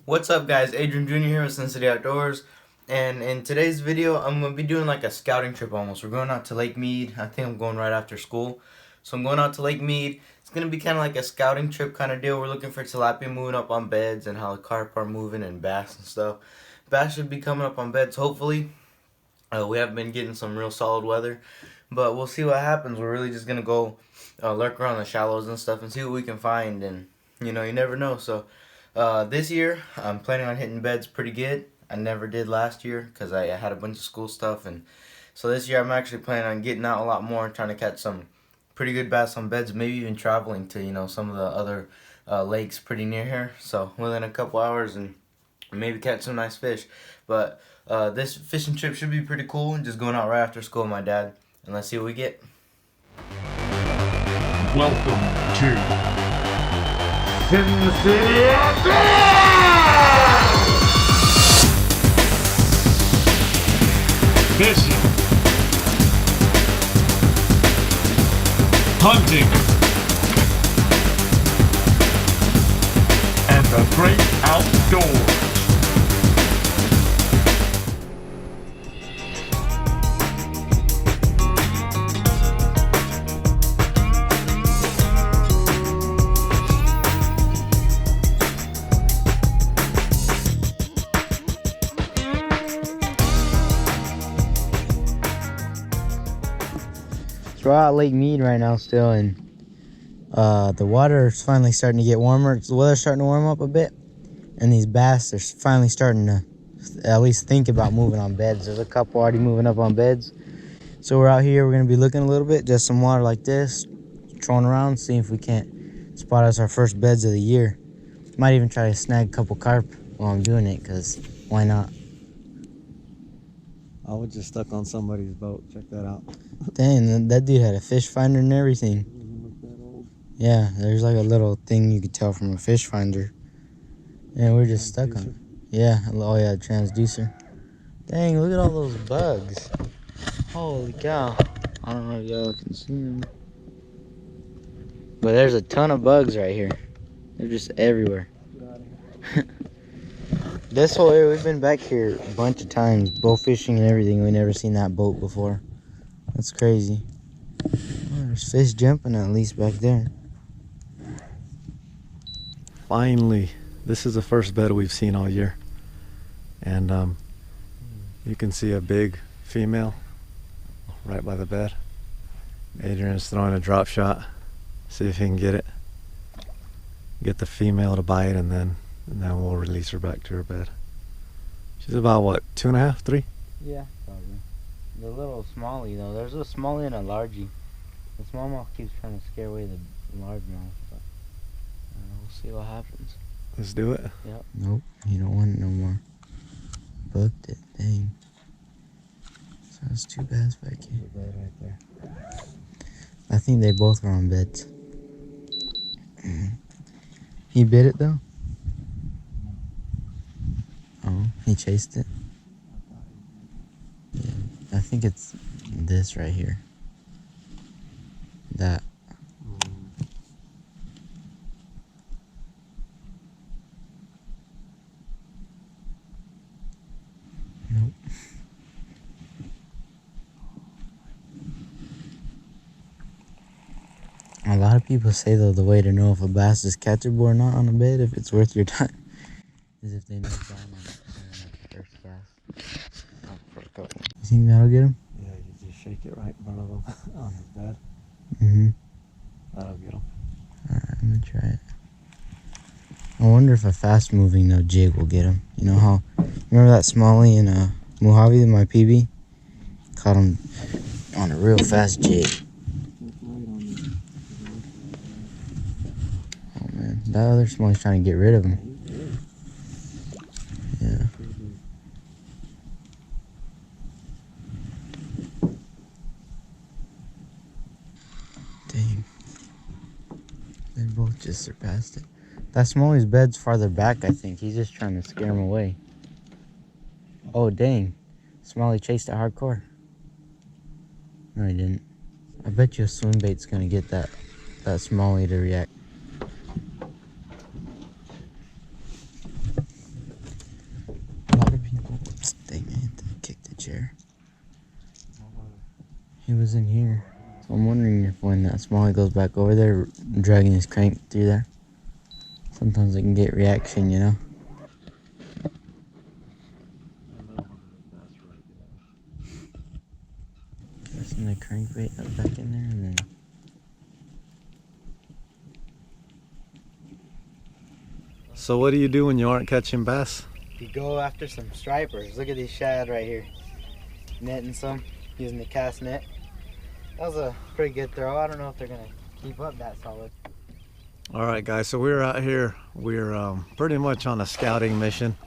What's up, guys? Adrian Jr. here with Cincinnati Outdoors, and in today's video I'm going to be doing like a scouting trip almost. We're going out to Lake Mead. I think I'm going right after school, so I'm going out to Lake Mead. It's going to be kind of like a scouting trip kind of deal. We're looking for tilapia moving up on beds and how the carp are moving and bass and stuff. Bass should be coming up on beds hopefully. We have been getting some real solid weather, but we'll see what happens. We're really just going to go lurk around the shallows and stuff and see what we can find, and you never know. So this year, I'm planning on hitting beds pretty good. I never did last year because I had a bunch of school stuff, and so this year I'm actually planning on getting out a lot more, trying to catch some pretty good bass on beds, maybe even traveling to some of the other lakes pretty near here. So within a couple hours, and maybe catch some nice fish. But this fishing trip should be pretty cool, and just going out right after school with my dad, and let's see what we get. Welcome to Cincinnati Fishing, hunting, and the great outdoors. We're out at Lake Mead right now still, and the water is finally starting to get warmer. The weather's starting to warm up a bit, and these bass are finally starting to at least think about moving on beds. There's a couple already moving up on beds. So we're out here, we're going to be looking a little bit, just some water like this, trolling around, seeing if we can't spot us our first beds of the year. Might even try to snag a couple carp while I'm doing it, because why not? I was just stuck on somebody's boat. Check that out. Dang, that dude had a fish finder and everything. Doesn't look that old. Yeah, there's like a little thing you could tell from a fish finder. And we're just stuck on it. Yeah, oh yeah, transducer. Dang, look at all those bugs. Holy cow. I don't know if y'all can see them, but there's a ton of bugs right here. They're just everywhere. Get out of here. This whole area, we've been back here a bunch of times, bow fishing and everything. We never seen that boat before. That's crazy. Oh, there's fish jumping at least back there. Finally, this is the first bed we've seen all year. And you can see a big female right by the bed. Adrian's throwing a drop shot. See if he can get it. Get the female to bite, and then we'll release her back to her bed. She's about, what, 2.5, 3? Yeah, probably. The little smallie, though. There's a smallie and a largie. The smallmouth keeps trying to scare away the largemouth, but we'll see what happens. Let's do it. Yep. Nope, you don't want it no more. Booked it, dang. So that's 2 bass back here. The bed right there. I think they both were on beds. He bit it, though? Oh, he chased it? Yeah, I think it's this right here. That. Nope. A lot of people say, though, the way to know if a bass is catchable or not on a bed, if it's worth your time, is if they know it's on the first cast. For a couple. You think that'll get him? Yeah, you just shake it right in front of him on his bed. Mm-hmm. That'll get him. Alright, I'm gonna try it. I wonder if a fast moving though jig will get him. You know how, remember that smallie in Mojave, my PB? Caught him on a real fast jig. Oh man, that other smallie's trying to get rid of him. Yeah. Dang. They both just surpassed it. That smallie's bed's farther back, I think. He's just trying to scare him away. Oh, dang. Smallie chased it hardcore. No, he didn't. I bet you a swim bait's gonna get that smallie to react. He was in here. So I'm wondering if when that smallie goes back over there, dragging his crank through there, sometimes it can get reaction, you know? Pressing the crankbait up back in there and then... So what do you do when you aren't catching bass? You go after some stripers. Look at these shad right here. Netting some, using the cast net. That was a pretty good throw. I don't know if they're gonna keep up that solid. All right, guys, so we're out here. We're pretty much on a scouting mission.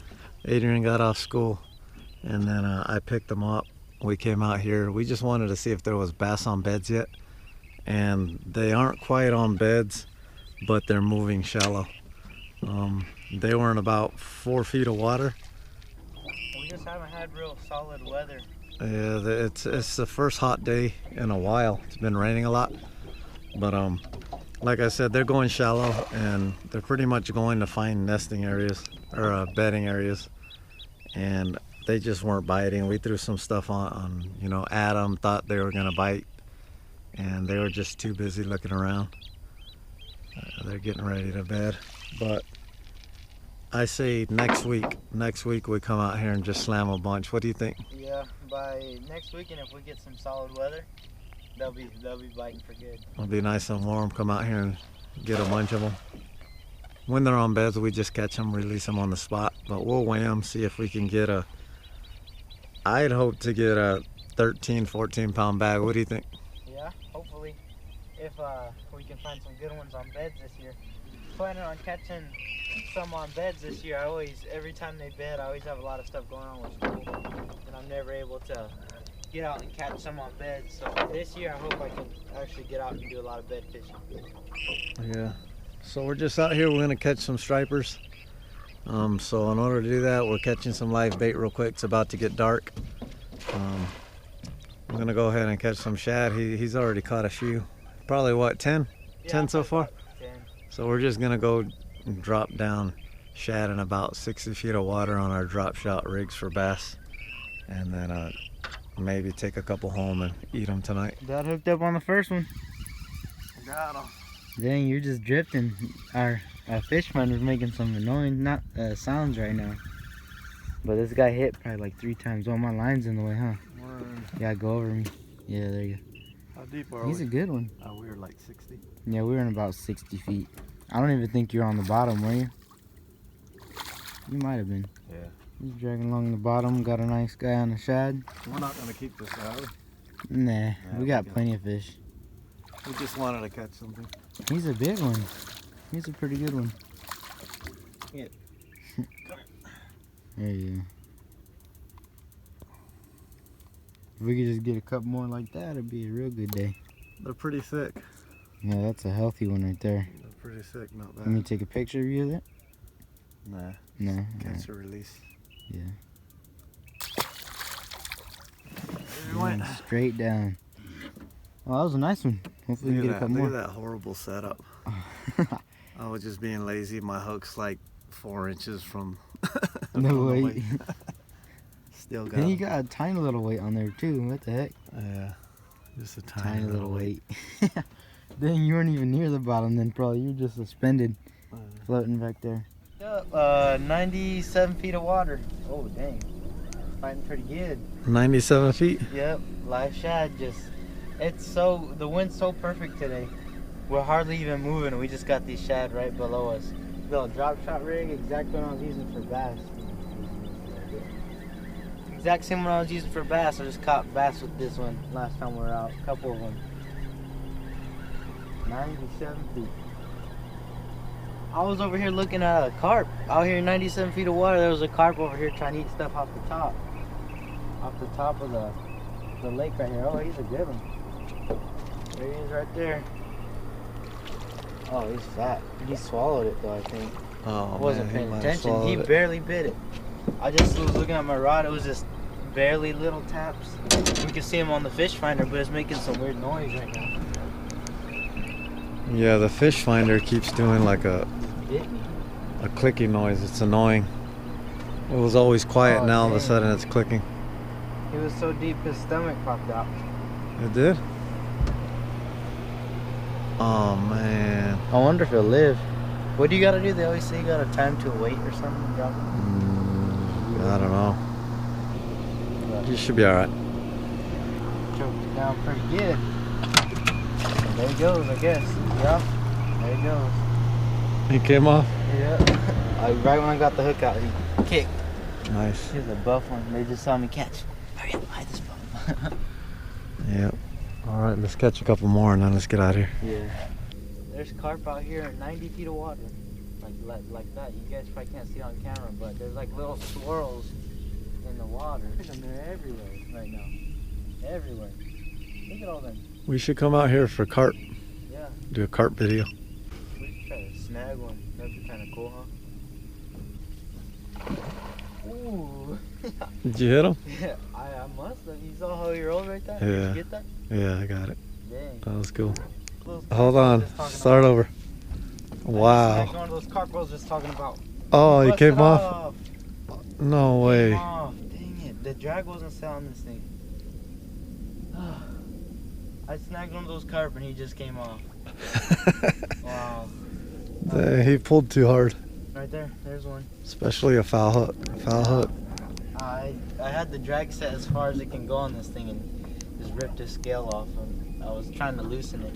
Adrian got off school, and then I picked him up. We came out here. We just wanted to see if there was bass on beds yet, and they aren't quite on beds, but they're moving shallow. They were in about 4 feet of water. We just haven't had real solid weather. Yeah, it's the first hot day in a while. It's been raining a lot, but like I said, they're going shallow, and they're pretty much going to find nesting areas or bedding areas, and they just weren't biting. We threw some stuff on, you know, Adam thought they were gonna bite, and they were just too busy looking around. They're getting ready to bed, but I say next week we come out here and just slam a bunch. What do you think? Yeah, by next weekend, if we get some solid weather, they'll be biting for good. It'll be nice and warm. Come out here and get a bunch of them. When they're on beds, we just catch them, release them on the spot. But we'll weigh them, see if we can get a... I'd hope to get a 13, 14 pound bag. What do you think? Yeah, hopefully. If we can find some good ones on beds this year. Planning on catching some on beds this year. Every time they bed, I always have a lot of stuff going on with school, and I'm never able to get out and catch some on beds. So this year, I hope I can actually get out and do a lot of bed fishing. Yeah. So we're just out here. We're gonna catch some stripers. So in order to do that, we're catching some live bait real quick. It's about to get dark. I'm gonna go ahead and catch some shad. He's already caught a few. Probably what, 10? Yeah, 10 so far? 10. So we're just gonna go and drop down shad in about 60 feet of water on our drop shot rigs for bass, and then maybe take a couple home and eat them tonight. Got hooked up on the first one. Got them. Dang, you're just drifting. Our fish finder's making some annoying sounds right now. But this guy hit probably like 3 times. Oh, my line's in the way, huh? Yeah, go over me. Yeah, there you go. How deep are He's we? a good one. We were like 60. Yeah, we were in about 60 feet. I don't even think you're on the bottom, were you? You might have been. Yeah. He's dragging along the bottom. Got a nice guy on the shad. We're not gonna keep this out. Nah, we got plenty of fish. We just wanted to catch something. He's a big one. He's a pretty good one. Yeah. There you go. If we could just get a couple more like that, it'd be a real good day. They're pretty thick. Yeah, that's a healthy one right there. They're pretty thick, not bad. Let me take a picture of you of that? Nah. No. Catch or release. Yeah. Went. Straight down. Oh, that was a nice one. Hopefully we can get a couple Look more. at that horrible setup. I was just being lazy. My hook's like 4 inches from No from the weight. Still got And you him. got a tiny little weight on there too. What the heck? Yeah. Just a Tiny little weight. Dang, you weren't even near the bottom then, probably. You were just suspended, floating back there. Yep, 97 feet of water. Oh, dang. Fighting pretty good. 97 feet? Yep, live shad the wind's so perfect today. We're hardly even moving. We just got these shad right below us. Little drop shot rig, exact one I was using for bass. Exact same one I was using for bass. I just caught bass with this one last time we were out. A couple of them. 97 feet. I was over here looking at a carp. Out here 97 feet of water, there was a carp over here trying to eat stuff off the top. Off the top of the lake right here. Oh, he's a good one. There he is right there. Oh, he's fat. He swallowed it though, I think. Oh, I wasn't man, paying might have attention. He swallowed it. barely bit it. I just was looking at my rod. It was just barely little taps. We can see him on the fish finder, but it's making some weird noise right now. Yeah, the fish finder keeps doing like a Bit me. clicking noise. It's annoying. It was always quiet. Oh, now all of a dang. sudden it's clicking. He was so deep his stomach popped out. It did? Oh man. I wonder if he'll live. What do you gotta do? They always say you gotta tie him to a weight or something and drop him. I don't know. You should be alright. Choked it down pretty good. So there he goes, I guess. Yeah. There he goes. He came off? Yeah. Right when I got the hook out, he kicked. Nice. Here's a buff one. They just saw me catch. Hurry up, hide this buff. Yep. Alright, let's catch a couple more and then let's get out of here. Yeah. There's carp out here in 90 feet of water. Like that. You guys probably can't see it on camera, but there's like little swirls in the water. And they're everywhere right now. Everywhere. Look at all them. We should come out here for carp. Yeah. Do a carp video. We should try to snag one. That'd be kind of cool, huh? Ooh. Did you hit him? Yeah, I must have. You saw how he rolled right there? Yeah. Did you get that? Yeah, I got it. Dang. That was cool. Those Hold carp I was on. just talking Start about. over. I Wow. snagged one of those carp I was just talking about. Oh, he Busted came off? No way. Came off. Dang it. The drag wasn't set on this thing. I snagged one of those carp and he just came off. Wow. Dang, he pulled too hard. Right there. There's one. Especially a foul hook. A foul hook. I had the drag set as far as it can go on this thing and just ripped the scale off. And I was trying to loosen it.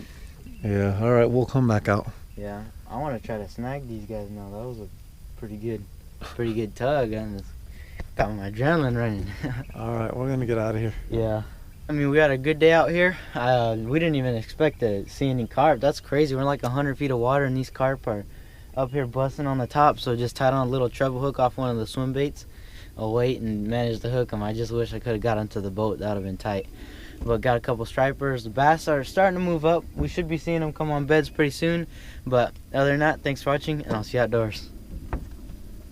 Yeah, alright, we'll come back out. Yeah, I want to try to snag these guys now. That was a pretty good tug, and it's got my adrenaline running. Alright, we're gonna get out of here. Yeah. I mean, we had a good day out here. We didn't even expect to see any carp. That's crazy. We're in like 100 feet of water, and these carp are up here busting on the top. So just tied on a little treble hook off one of the swim baits, a weight, and managed to hook them. I just wish I could have got onto the boat. That would have been tight. But got a couple stripers. The bass are starting to move up. We should be seeing them come on beds pretty soon. But other than that, thanks for watching, and I'll see you outdoors.